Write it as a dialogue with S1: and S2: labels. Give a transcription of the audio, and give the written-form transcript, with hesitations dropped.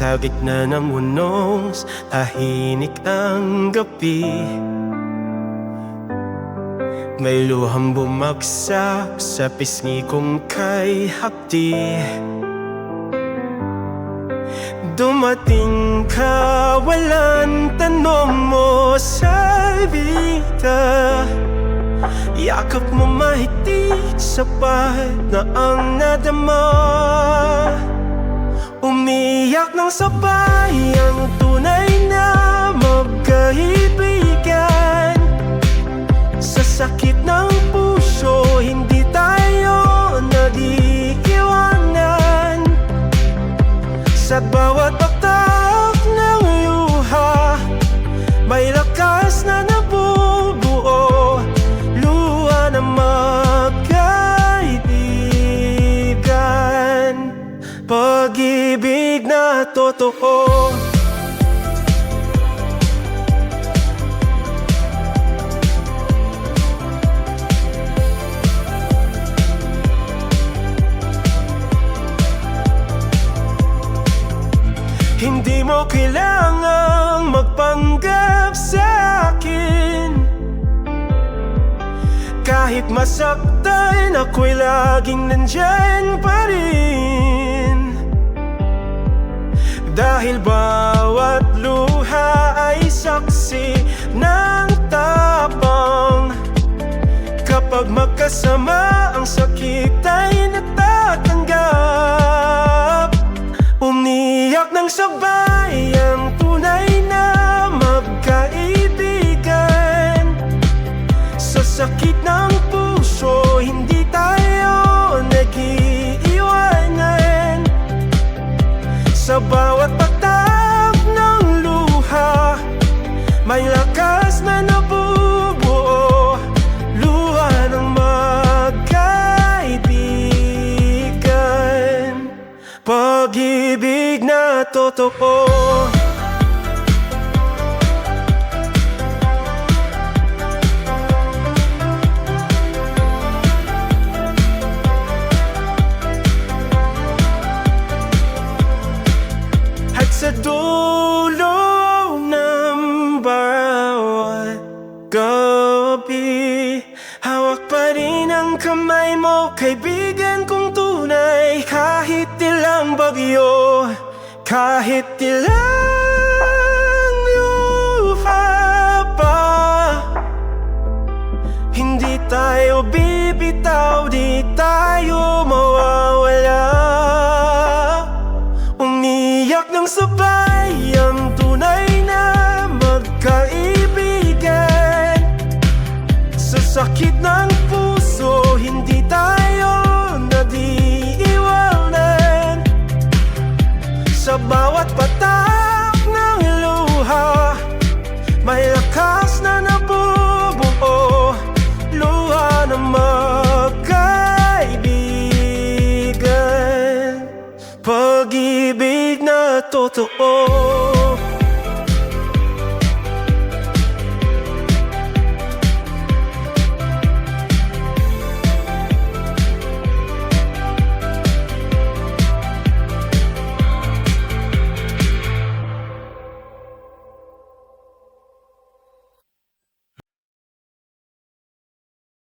S1: Sa gitna ng unos, tahimik ang gabi. May luhang bumagsak sa pisngi kong kay hapdi. Dumating ka, walang tanong mo sa vida. Yakap mo mahigpit, sapat na ang nadama. Umiyak ng sabay ang tunay na magkaibigan. Sa sakit ng puso, hindi tayo nag-iiwanan. Sa bawat patak ng luha, may lakas na nabubuo. Luha ng magkaibigan, pag-ibig na totoo. Hindi mo kailangang magpanggap sa akin. Kahit masaktan, ako'y laging nandyan pa rin. Dahil bawat luha ay saksi ng tapang. Kapag magkasama, ang sakit ay natatanggap. Umiyak ng sabay ang tunay na magkaibigan. Sa sakit ng puso, hindi tayo nag-iiwanan. Sa bawat patak ng luha, may lakas na nabubuo. Luha ng magkaibigan, pag-ibig na totoo. At sa dulo ng bawat gabi, hawak pa rin ang kamay mo, kaibigan kong tunay. Kahit ilang bagyo, kahit ilang luha pa, hindi tayo bibitaw, di tayo mawawala. Umiyak ng sabay ang tunay na magkaibigan. Sa sakit ng puso, hindi tayo nag-iiwanan. Sa bawat patak ng luha, may lakas na nabubuo. Luha ng magkaibigan, pag-ibig na totoo.